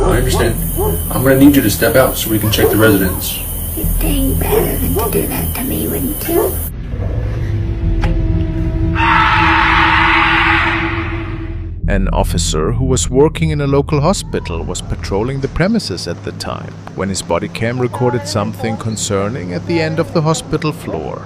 I understand. I'm gonna need you to step out so we can check the residence. You'd think better than to do that to me, wouldn't you? An officer who was working in a local hospital was patrolling the premises at the time when his body cam recorded something concerning at the end of the hospital floor.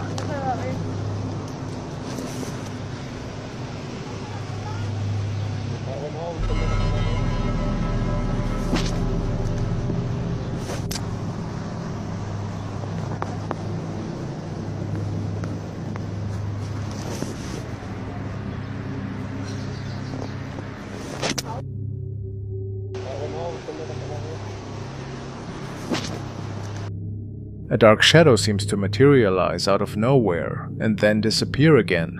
A dark shadow seems to materialize out of nowhere and then disappear again.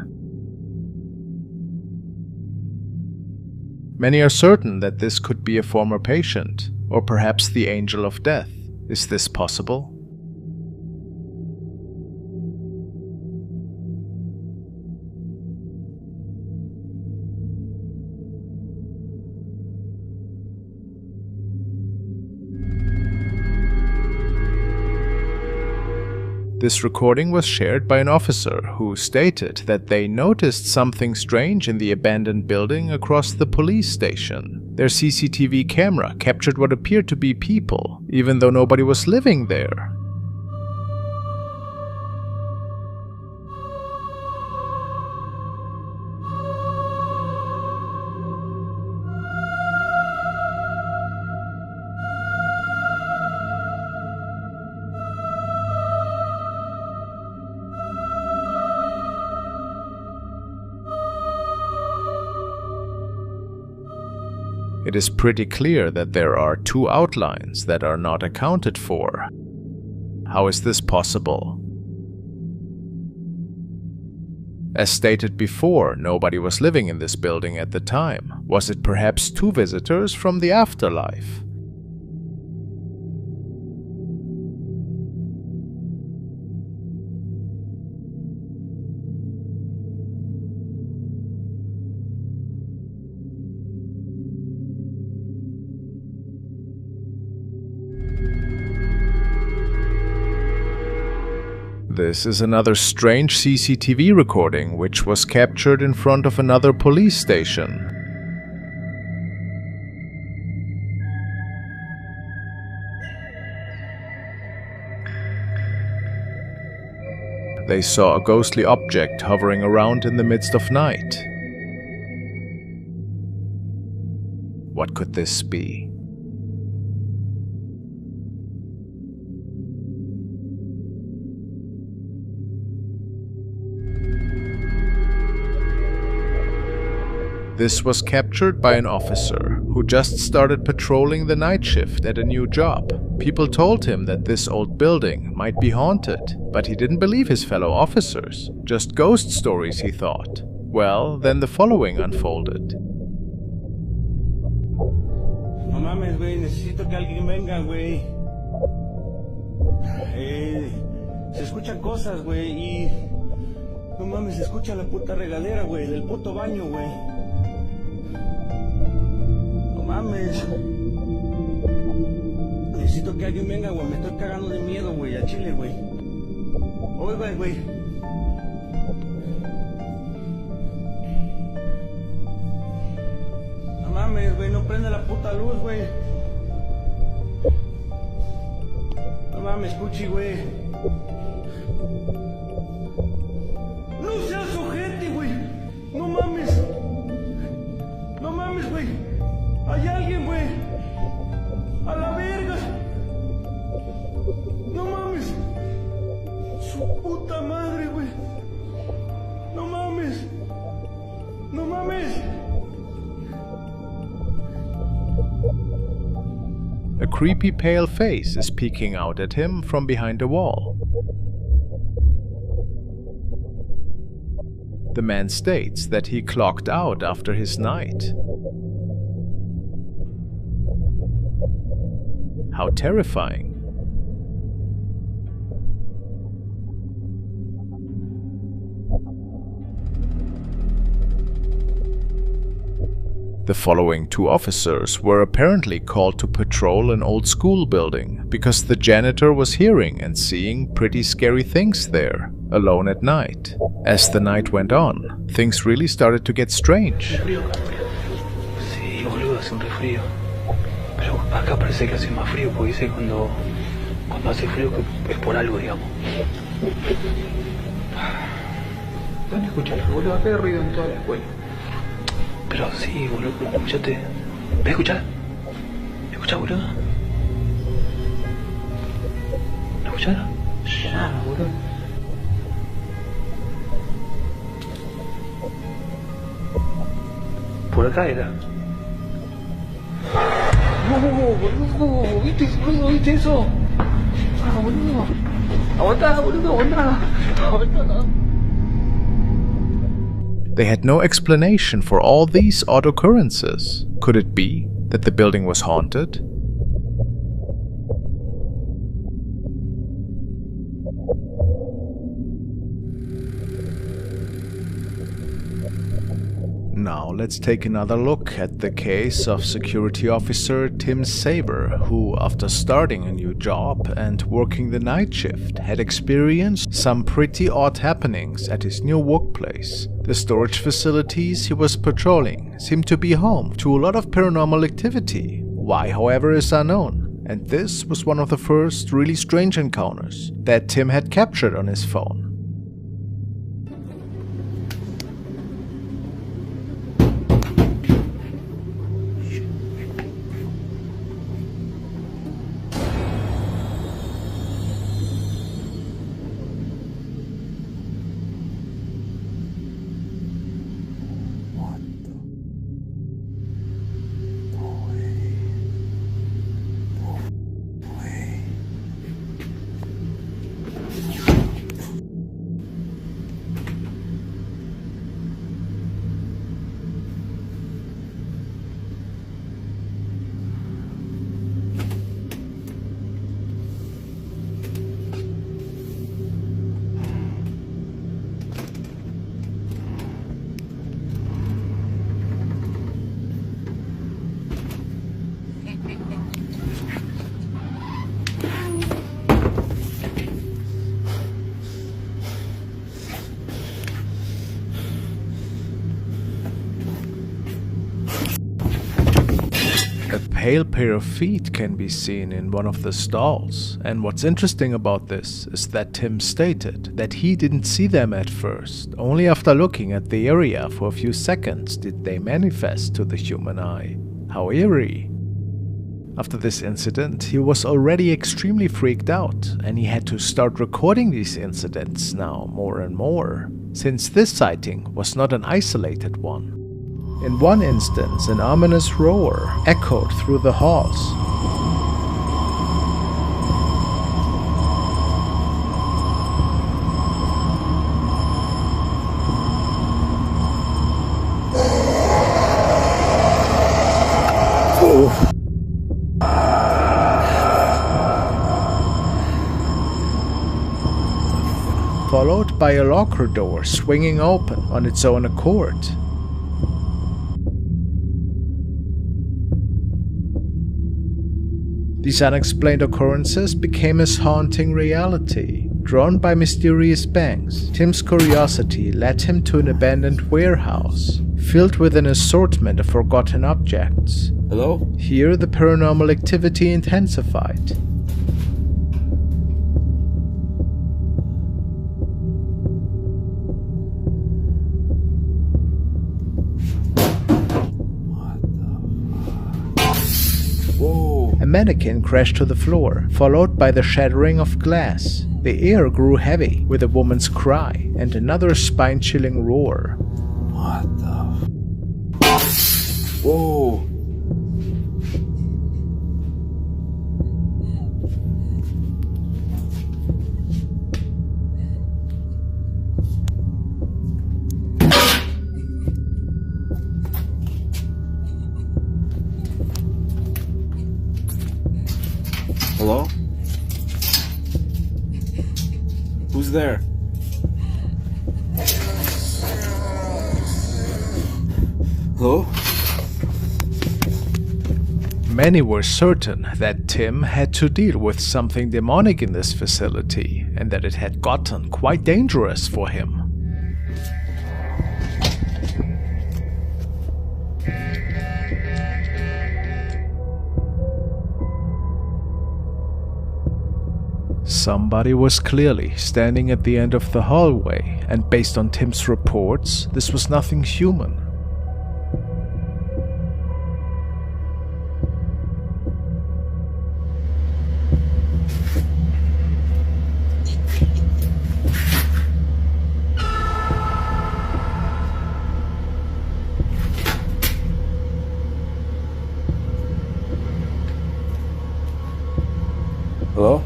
Many are certain that this could be a former patient, or perhaps the Angel of Death. Is this possible? This recording was shared by an officer who stated that they noticed something strange in the abandoned building across the police station. Their CCTV camera captured what appeared to be people, even though nobody was living there. It is pretty clear that there are two outlines that are not accounted for. How is this possible? As stated before, nobody was living in this building at the time. Was it perhaps two visitors from the afterlife? This is another strange CCTV recording which was captured in front of another police station. They saw a ghostly object hovering around in the midst of night. What could this be? This was captured by an officer who just started patrolling the night shift at a new job. People told him that this old building might be haunted, but he didn't believe his fellow officers. Just ghost stories, he thought. Well, then the following unfolded. No mames, güey, necesito que alguien venga, güey. Se escuchan cosas, güey, y... No mames, se escucha la puta regadera, güey, del puto baño, güey. No mames. Necesito que alguien venga, güey, me estoy cagando de miedo, güey, a Chile, güey. Oiga, güey. No mames, güey, no prende la puta luz, güey. No mames, Puchi, güey. No seas ojete, güey. No mames. No mames, güey. Hay alguien, güey. A la verga. No mames. Su puta madre, güey. No mames. No mames. A creepy pale face is peeking out at him from behind a wall. The man states that he clocked out after his night. How terrifying. The following two officers were apparently called to patrol an old school building because the janitor was hearing and seeing pretty scary things there, alone at night. As the night went on, things really started to get strange. Sí, boludo, hace un resfrío. Pero acá parece que hace más frío, porque dice cuando hace frío que es por algo, digamos. ¿Dónde escuchas, boludo? Acá hay ruido en toda la escuela. Pero sí, boludo, escuchate. ¿Ves a escuchar? ¿Escuchás, boludo? ¿No escuchás? Nada, boludo. Por acá era. Boludo, ¿viste, boludo? ¿Viste eso? Ah, boludo. Aguantá, boludo, aguantá. Aguantá. They had no explanation for all these odd occurrences. Could it be that the building was haunted? Now let's take another look at the case of security officer Tim Saber, who, after starting a new job and working the night shift, had experienced some pretty odd happenings at his new workplace. The storage facilities he was patrolling seemed to be home to a lot of paranormal activity. Why, however, is unknown. And this was one of the first really strange encounters that Tim had captured on his phone. A pale pair of feet can be seen in one of the stalls, and what's interesting about this is that Tim stated that he didn't see them at first. Only after looking at the area for a few seconds did they manifest to the human eye. How eerie. After this incident, he was already extremely freaked out, and he had to start recording these incidents now more and more, since this sighting was not an isolated one. In one instance, an ominous roar echoed through the halls. Followed by a locker door swinging open on its own accord. These unexplained occurrences became his haunting reality. Drawn by mysterious bangs, Tim's curiosity led him to an abandoned warehouse, filled with an assortment of forgotten objects. Hello? Here the paranormal activity intensified. A mannequin crashed to the floor, followed by the shattering of glass. The air grew heavy with a woman's cry and another spine-chilling roar. What the Whoa! Hello? Who's there? Hello? Many were certain that Tim had to deal with something demonic in this facility and that it had gotten quite dangerous for him. Somebody was clearly standing at the end of the hallway, and based on Tim's reports, this was nothing human. Hello?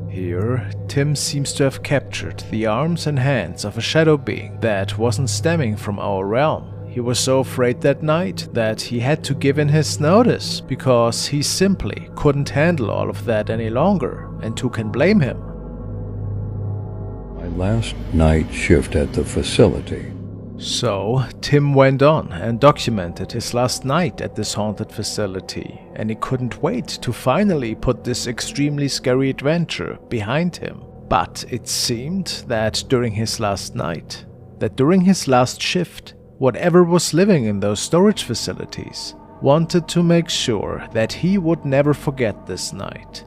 Here, Tim seems to have captured the arms and hands of a shadow being that wasn't stemming from our realm. He was so afraid that night that he had to give in his notice because he simply couldn't handle all of that any longer, and who can blame him? My last night shift at the facility. So, Tim went on and documented his last night at this haunted facility, and he couldn't wait to finally put this extremely scary adventure behind him. But it seemed that during his last night, during his last shift, whatever was living in those storage facilities wanted to make sure that he would never forget this night.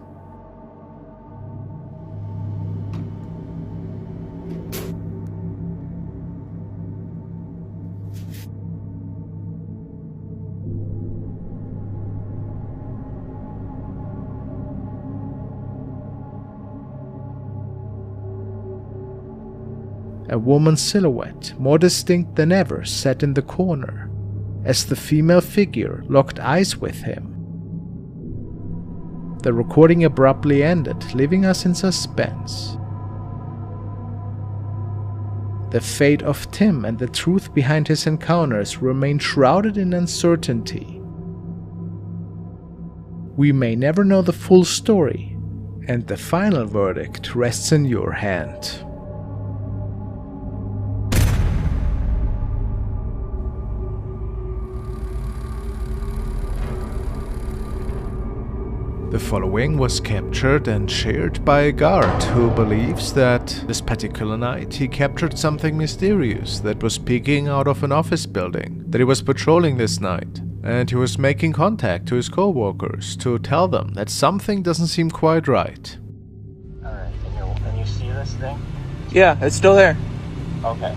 A woman's silhouette, more distinct than ever, sat in the corner, as the female figure locked eyes with him. The recording abruptly ended, leaving us in suspense. The fate of Tim and the truth behind his encounters remain shrouded in uncertainty. We may never know the full story, and the final verdict rests in your hand. The following was captured and shared by a guard who believes that this particular night he captured something mysterious that was peeking out of an office building that he was patrolling this night, and he was making contact to his co-workers to tell them that something doesn't seem quite right. Alright, and you see this thing? Yeah, it's still there. Okay.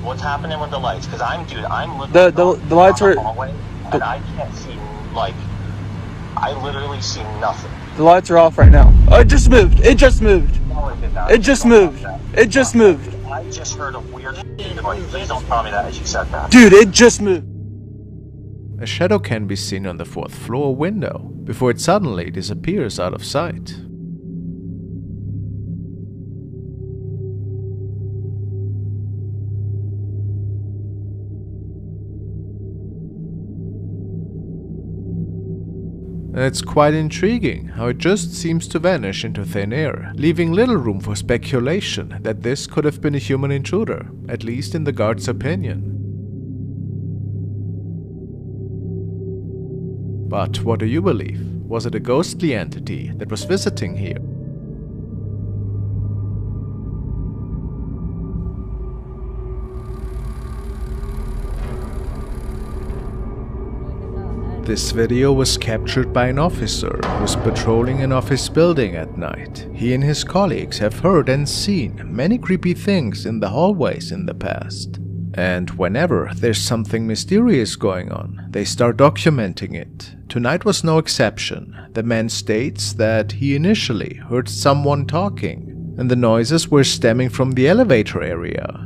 What's happening with the lights? Because I'm looking The lights are... hallway, and I can't see, I literally see nothing. The lights are off right now. Oh, it just moved. It just moved. No, it did not. It just moved. It just moved. I just heard a weird noise. Please don't tell me that as you said that. Dude, it just moved. A shadow can be seen on the 4th floor window before it suddenly disappears out of sight. And it's quite intriguing how it just seems to vanish into thin air, leaving little room for speculation that this could have been a human intruder, at least in the guard's opinion. But what do you believe? Was it a ghostly entity that was visiting here? This video was captured by an officer who was patrolling an office building at night. He and his colleagues have heard and seen many creepy things in the hallways in the past. And whenever there's something mysterious going on, they start documenting it. Tonight was no exception. The man states that he initially heard someone talking, and the noises were stemming from the elevator area.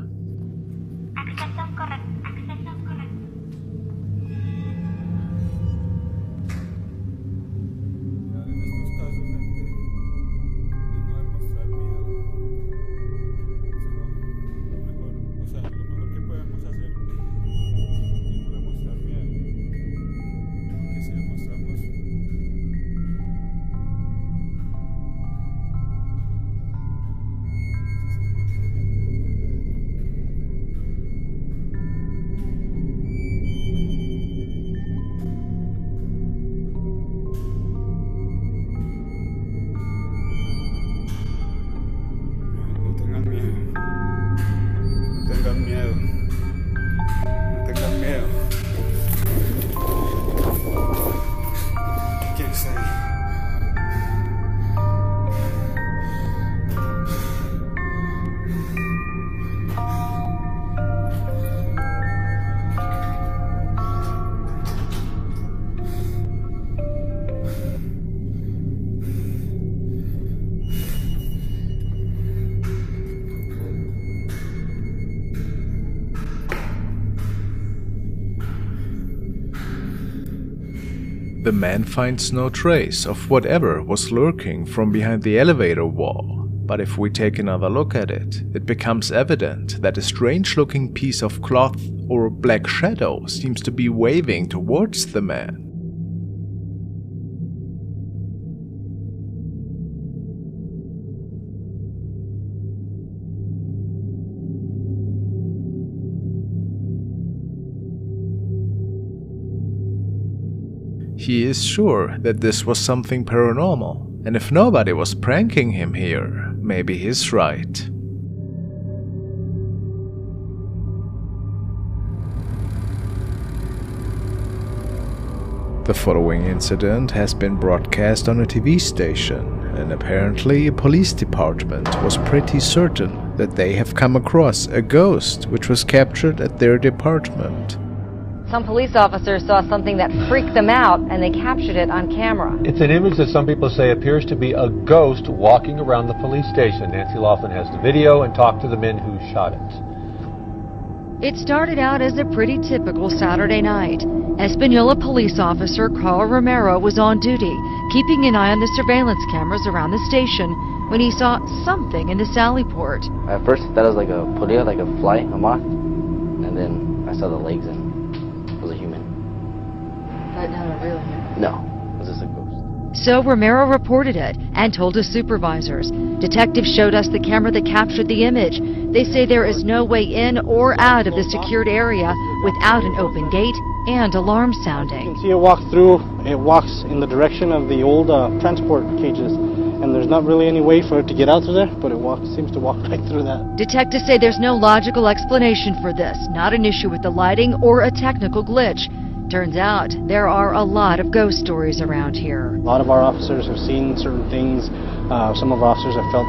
The man finds no trace of whatever was lurking from behind the elevator wall. But if we take another look at it, it becomes evident that a strange-looking piece of cloth or black shadow seems to be waving towards the man. He is sure that this was something paranormal, and if nobody was pranking him here, maybe he's right. The following incident has been broadcast on a TV station, and apparently a police department was pretty certain that they have come across a ghost which was captured at their department. Some police officers saw something that freaked them out, and they captured it on camera. It's an image that some people say appears to be a ghost walking around the police station. Nancy Laughlin has the video and talked to the men who shot it. It started out as a pretty typical Saturday night. Espanola police officer Carl Romero was on duty, keeping an eye on the surveillance cameras around the station, when he saw something in the sally port. At first I thought it was like a polilla, like a fly, a moth, and then I saw the legs and but not a real human. No, it was just a ghost. So Romero reported it and told his supervisors. Detectives showed us the camera that captured the image. They say there is no way in or out of the secured area without an open gate and alarm sounding. You can see it walk through. It walks in the direction of the old transport cages. And there's not really any way for it to get out through there, but it seems to walk right through that. Detectives say there's no logical explanation for this, not an issue with the lighting or a technical glitch. Turns out there are a lot of ghost stories around here. A lot of our officers have seen certain things. Some of our officers have felt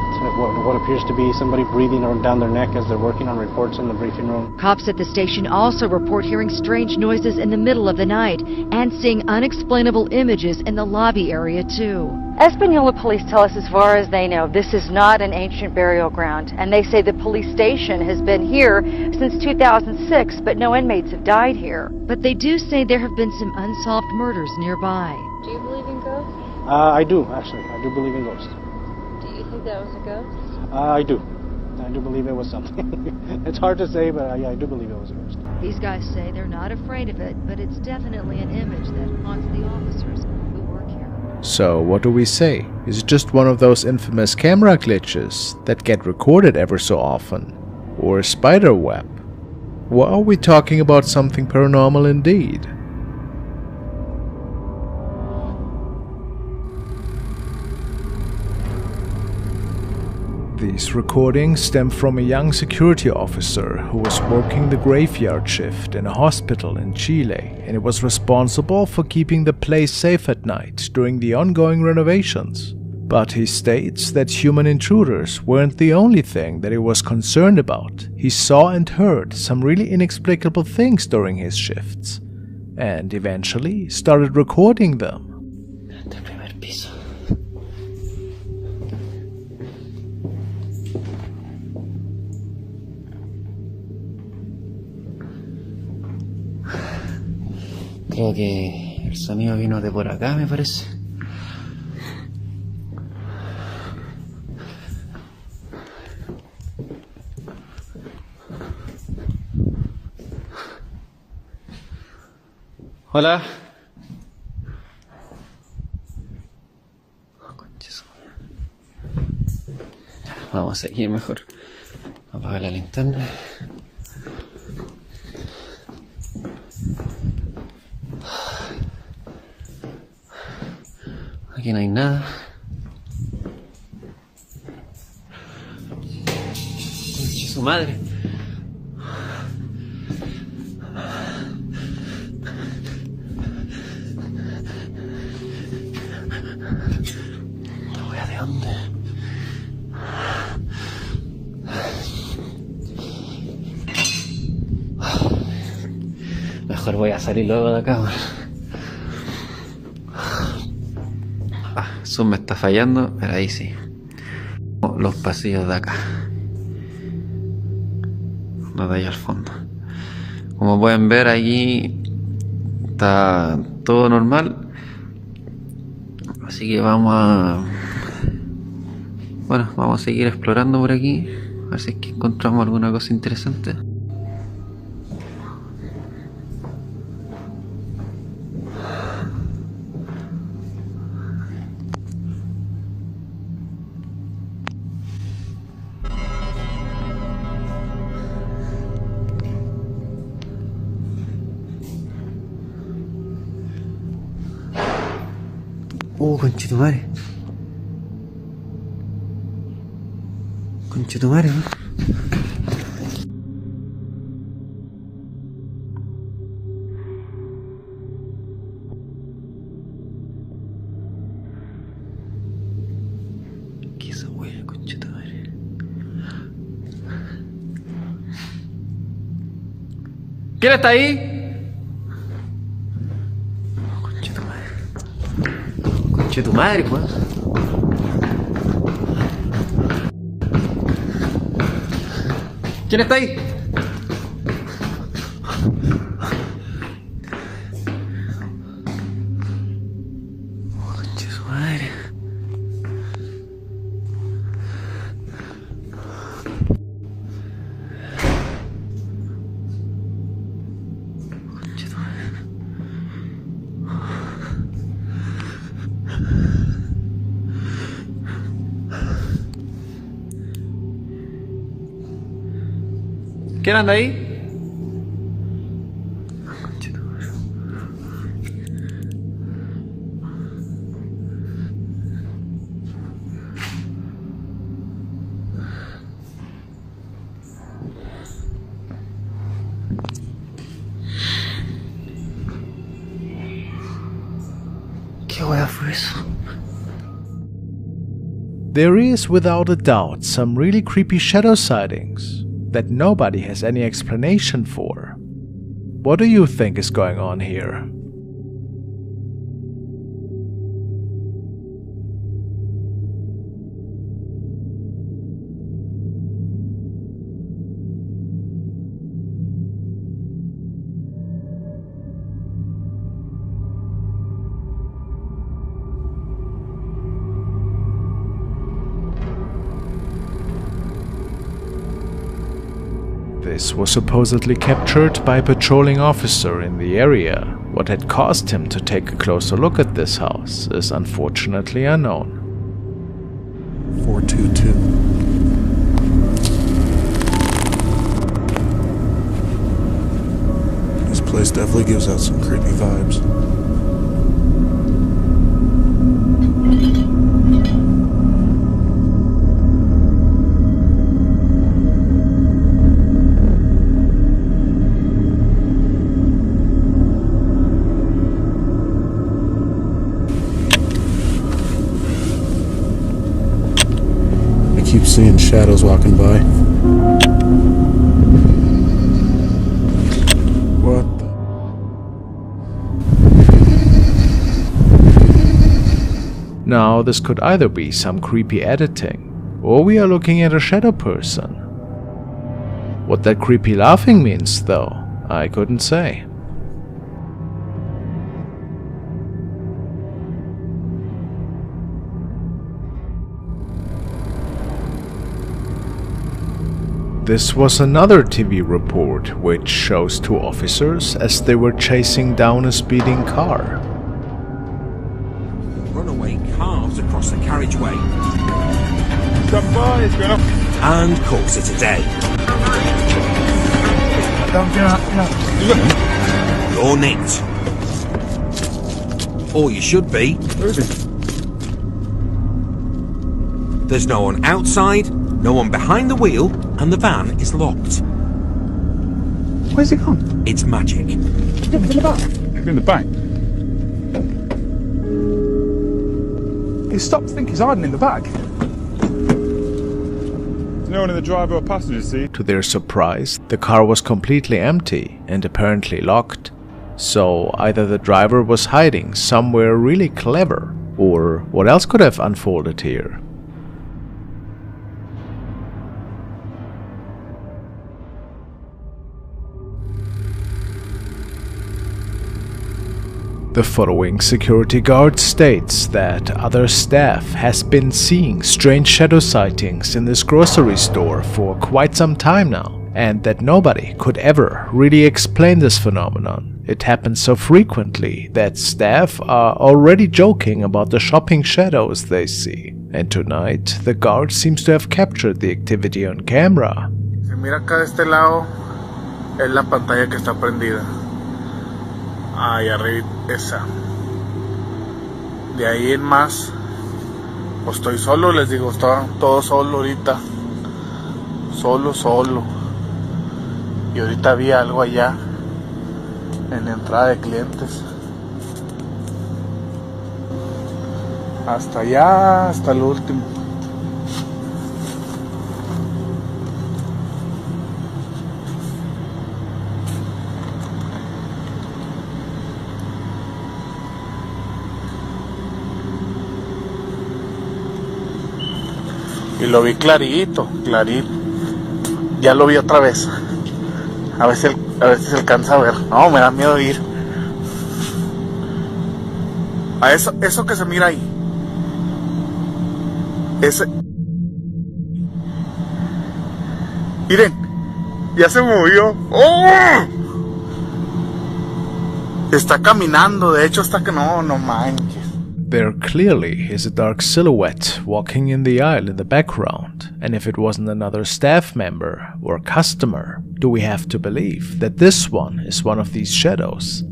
what appears to be somebody breathing down their neck as they're working on reports in the briefing room. Cops at the station also report hearing strange noises in the middle of the night and seeing unexplainable images in the lobby area too. Espanola police tell us as far as they know, this is not an ancient burial ground, and they say the police station has been here since 2006, but no inmates have died here. But they do say there have been some unsolved murders nearby. Do you believe in ghosts? I do, actually. I do believe in ghosts. Do you think that was a ghost? I do. I do believe it was something. It's hard to say, but yeah, I do believe it was a ghost. These guys say they're not afraid of it, but it's definitely an image that haunts the officers who work here. So what do we say? Is it just one of those infamous camera glitches that get recorded ever so often? Or a spider web? Or are we talking about something paranormal indeed? These recordings stem from a young security officer who was working the graveyard shift in a hospital in Chile, and he was responsible for keeping the place safe at night during the ongoing renovations. But he states that human intruders weren't the only thing that he was concerned about. He saw and heard some really inexplicable things during his shifts, and eventually started recording them. Creo que el sonido vino de por acá, me parece. Hola. Vamos a seguir mejor. Apaga la linterna. Aquí no hay nada. Conche su madre. La wea de dónde. Mejor voy a salir luego de acá. Zoom me está fallando, pero ahí sí. Los pasillos de acá. Los de allá al fondo. Como pueden ver, allí está todo normal. Así que vamos a seguir explorando por aquí. A ver si es que encontramos alguna cosa interesante. Conchetumare. Conchetumare, ¿no? ¿Qué es esa wea, conchetumare? ¿Quién está ahí? Conche tu madre, pues. ¿Quién está ahí? Conche su madre. Conche tu madre. ¿Quién anda ahí? ¿Qué wea fue eso? There is, without a doubt, some really creepy shadow sightings that nobody has any explanation for. What do you think is going on here? This was supposedly captured by a patrolling officer in the area. What had caused him to take a closer look at this house is unfortunately unknown. 422. This place definitely gives out some creepy vibes. Keep seeing shadows walking by. What the? Now, this could either be some creepy editing, or we are looking at a shadow person. What that creepy laughing means, though, I couldn't say. This was another TV report which shows two officers as they were chasing down a speeding car. Runaway calves across the carriageway. And calls it a day. You're nicked. Or you should be. There's no one outside, no one behind the wheel, and the van is locked. Where's it gone? It's magic. It's in the back. In the back? He stopped to think he's hiding in the back. There's no one in the driver or passenger seat. To their surprise, the car was completely empty and apparently locked. So either the driver was hiding somewhere really clever, or what else could have unfolded here? The following security guard states that other staff has been seeing strange shadow sightings in this grocery store for quite some time now, and that nobody could ever really explain this phenomenon. It happens so frequently that staff are already joking about the shopping shadows they see. And tonight, the guard seems to have captured the activity on camera. Se mira acá de este lado es la pantalla que está prendida. Ahí arriba, esa. De ahí en más, pues estoy solo, les digo, estaba todo solo ahorita. Solo. Y ahorita vi algo allá, en la entrada de clientes. Hasta allá, hasta el último. Y lo vi clarito. Ya lo vi otra vez. A ver si se alcanza a ver. No, me da miedo ir. A eso que se mira ahí. Ese. Miren, ya se movió. ¡Oh! Está caminando, de hecho está que no manches. There clearly is a dark silhouette walking in the aisle in the background, and if it wasn't another staff member or customer, do we have to believe that this one is one of these shadows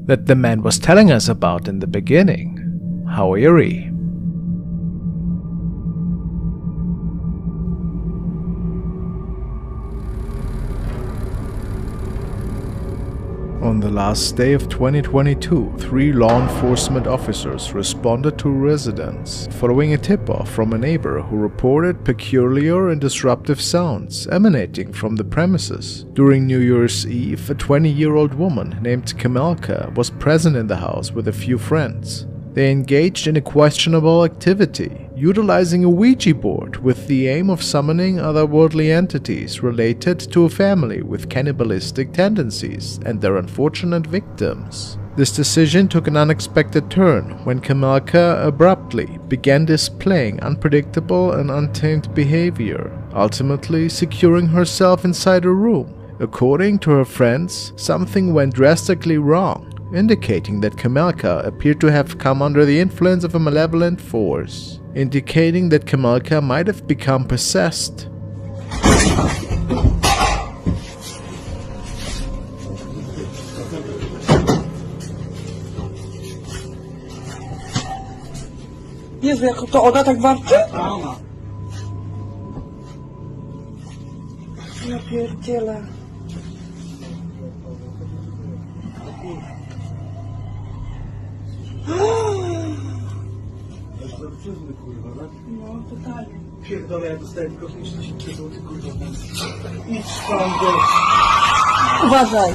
that the man was telling us about in the beginning? How eerie. On the last day of 2022, 3 law enforcement officers responded to residents following a tip-off from a neighbor who reported peculiar and disruptive sounds emanating from the premises. During New Year's Eve, a 20-year-old woman named Kamelka was present in the house with a few friends. They engaged in a questionable activity, utilizing a Ouija board with the aim of summoning otherworldly entities related to a family with cannibalistic tendencies and their unfortunate victims. This decision took an unexpected turn when Kamelka abruptly began displaying unpredictable and untamed behavior, ultimately securing herself inside a room According to her friends, something went drastically wrong, indicating that Kamelka appeared to have come under the influence of a malevolent force, indicating that Kamelka might have become possessed. Jezu, jak to ona tak warczy? Ja pierdzielę. No, totalnie. Pierdolę, ja dostałem tylko 50 zł, kurwa. Idź tam, Uważaj.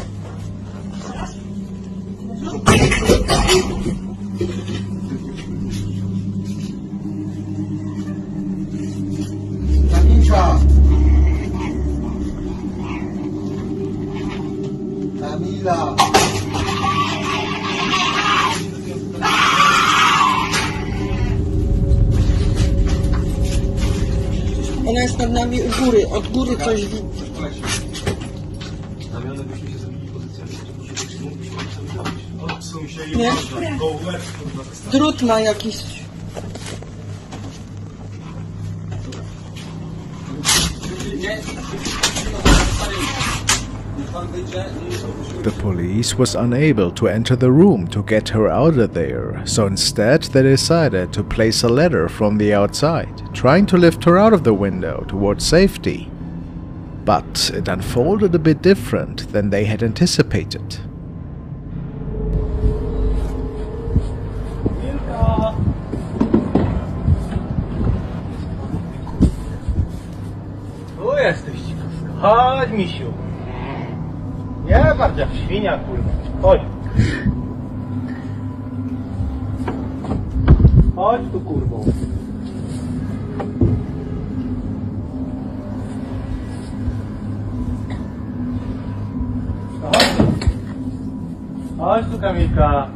Kamila! Ona jest nad nami u góry, od góry coś widzi. Nie? Drut ma jakiś. The police was unable to enter the room to get her out of there, so instead they decided to place a ladder from the outside, trying to lift her out of the window towards safety. But it unfolded a bit different than they had anticipated. Tu jesteś, chodź, misiu. Nie patrz jak świnia, kurwa. Chodź. Chodź tu, kurwo. Chodź tu, Kamilka.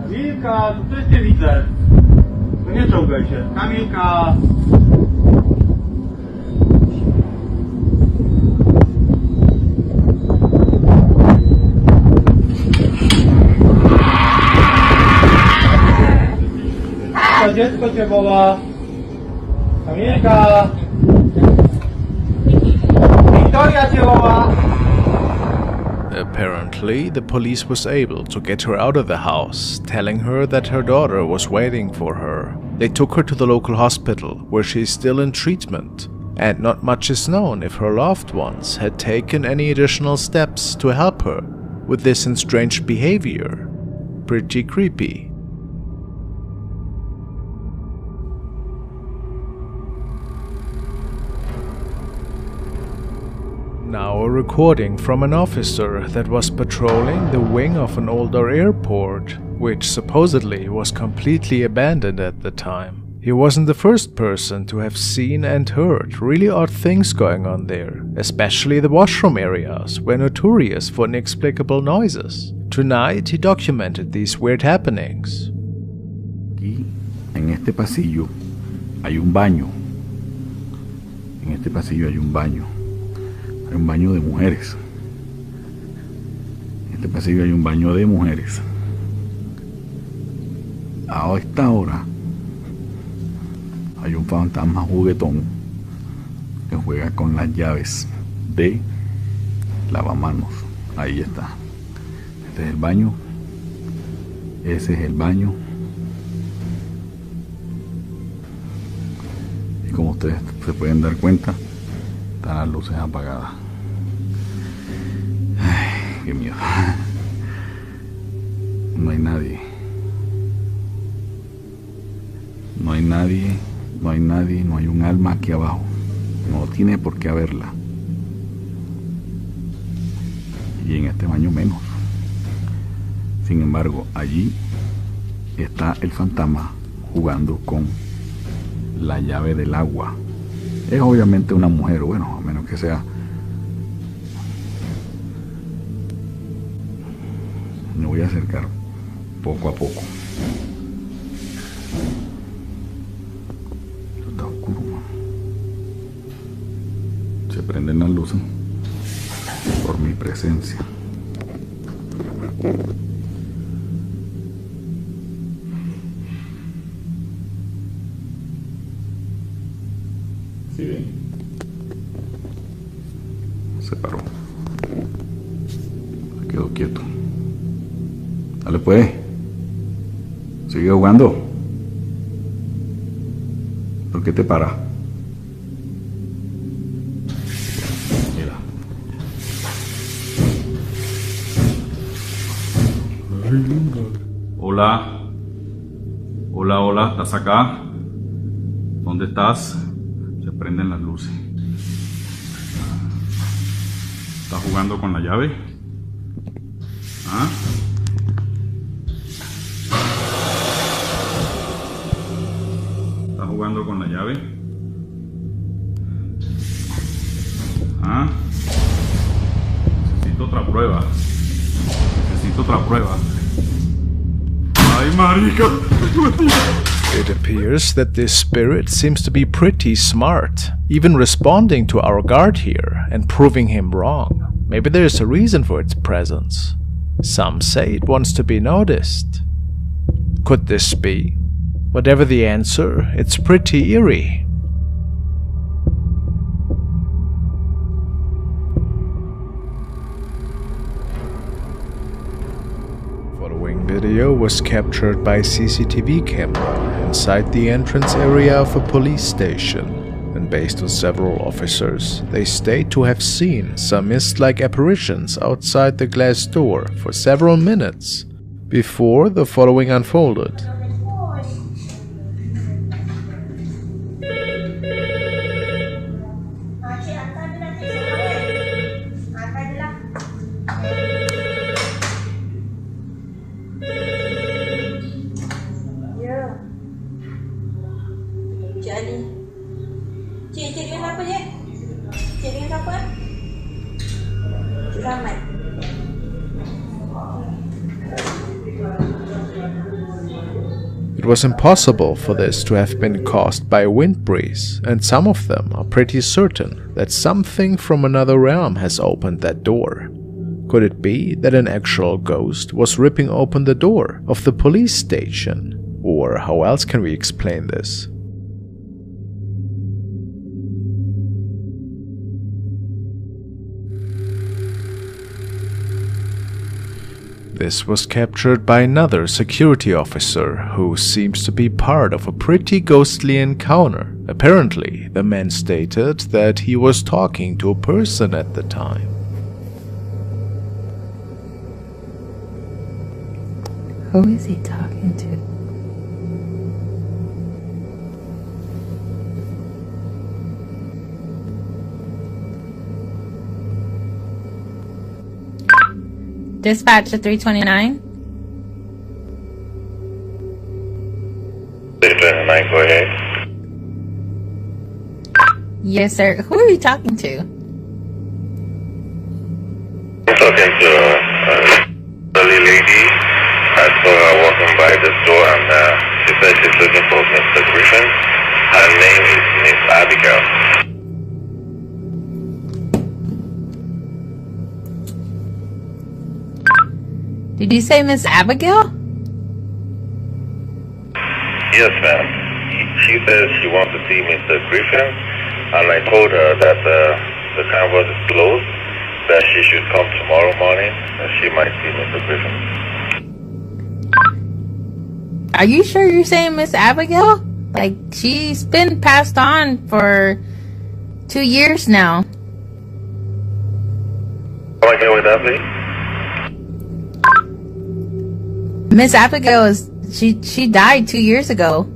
Kamilka, tu też cię widzę. No nie czołgaj się. Kamilka. Dziecko cię woła. Kamilka. Wiktoria cię woła. Apparently, the police was able to get her out of the house, telling her that her daughter was waiting for her. They took her to the local hospital, where she is still in treatment, and not much is known if her loved ones had taken any additional steps to help her with this estranged behavior. Pretty creepy. Now a recording from an officer that was patrolling the wing of an older airport, which supposedly was completely abandoned at the time. He wasn't the first person to have seen and heard really odd things going on there, especially the washroom areas were notorious for inexplicable noises. Tonight he documented these weird happenings. Aquí, en este pasillo, hay un baño. En este pasillo hay un baño. Hay un baño de mujeres. En este pasillo hay un baño de mujeres. A esta hora hay un fantasma juguetón que juega con las llaves de lavamanos. Ahí está. Este es el baño. Ese es el baño. Y como ustedes se pueden dar cuenta, están las luces apagadas. Ay, qué miedo. No hay nadie. No hay nadie, no hay nadie, no hay un alma aquí abajo. No tiene por qué haberla. Y en este baño menos. Sin embargo, allí está el fantasma jugando con la llave del agua. Es obviamente una mujer, bueno, a menos que sea. Me voy a acercar poco a poco. Esto está oscuro, man. Se prenden las luces por mi presencia. ¿Sí ven? Se paró. Se quedó quieto. Dale pues. Sigue jugando. ¿Por qué te para? Mira. Hola. Hola, hola. ¿Estás acá? ¿Dónde estás? Se prenden las luces. ¿Estás jugando con la llave? ¿Ah? ¿Estás jugando con la llave? ¿Ah? Necesito otra prueba. Necesito otra prueba. ¡Ay, marica! It appears that this spirit seems to be pretty smart, even responding to our guard here and proving him wrong. Maybe there's a reason for its presence. Some say it wants to be noticed. Could this be? Whatever the answer, it's pretty eerie. Following video was captured by CCTV camera inside the entrance area of a police station. And based on several officers, they state to have seen some mist-like apparitions outside the glass door for several minutes before the following unfolded. It was impossible for this to have been caused by a wind breeze, and some of them are pretty certain that something from another realm has opened that door. Could it be that an actual ghost was ripping open the door of the police station? Or how else can we explain this? This was captured by another security officer who seems to be part of a pretty ghostly encounter. Apparently, the man stated that he was talking to a person at the time. Who is he talking to? Dispatch to 329. 329, go ahead. Yes, sir. Who are you talking to? I'm talking to a lady. I saw her walking by the store and she said she's looking for Mr. Griffin. Her name is Miss Abigail. Did you say Miss Abigail? Yes, ma'am. She says she wants to see Mr. Griffin, and I told her that the canvas is closed, that she should come tomorrow morning, and she might see Mr. Griffin. Are you sure you're saying Miss Abigail? Like, she's been passed on for 2 years now. Come again with that, please? Miss Abigail is she died 2 years ago.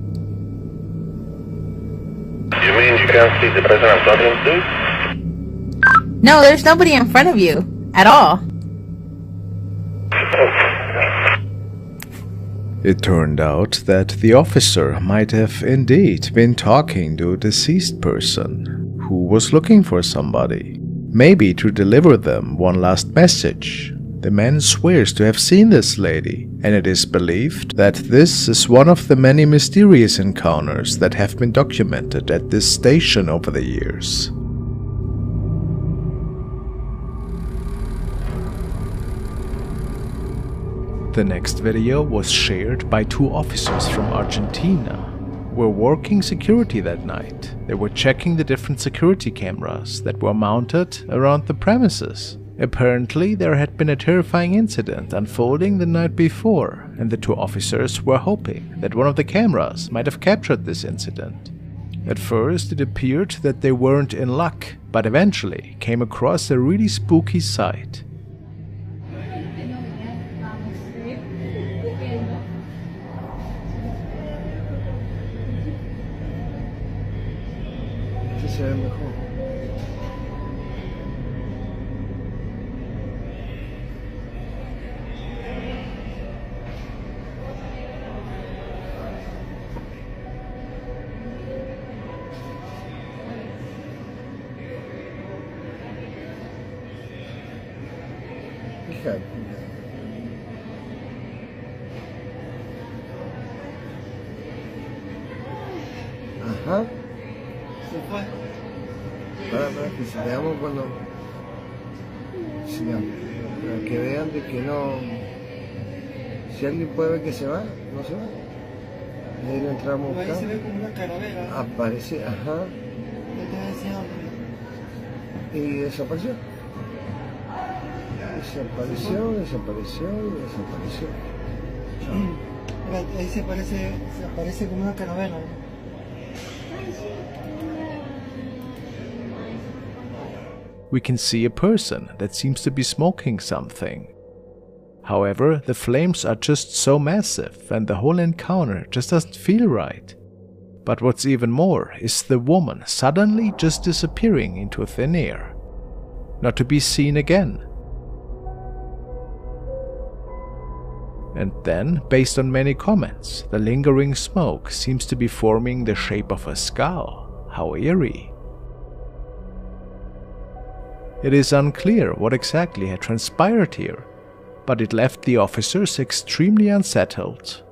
You mean you can't see the person I'm talking to? No, there's nobody in front of you at all. It turned out that the officer might have indeed been talking to a deceased person who was looking for somebody, maybe to deliver them one last message. The man swears to have seen this lady, and it is believed that this is one of the many mysterious encounters that have been documented at this station over the years. The next video was shared by 2 officers from Argentina who were working security that night. They were checking the different security cameras that were mounted around the premises. Apparently, there had been a terrifying incident unfolding the night before, and the 2 officers were hoping that one of the cameras might have captured this incident. At first, it appeared that they weren't in luck, but eventually came across a really spooky sight. Se ve mejor. Fíjate. Ajá. Se fue. Para que si veamos cuando sigamos, para que vean de que no, si alguien puede ver que se va, no se va. Y ahí lo entramos a buscar. Ahí se ve como una calavera. Aparece, ajá. Y desapareció. Desapareció. Ahí se aparece como una calavera. We can see a person that seems to be smoking something. However, the flames are just so massive and the whole encounter just doesn't feel right. But what's even more is the woman suddenly just disappearing into thin air, not to be seen again. And then, based on many comments, the lingering smoke seems to be forming the shape of a skull. How eerie. It is unclear what exactly had transpired here, but it left the officers extremely unsettled.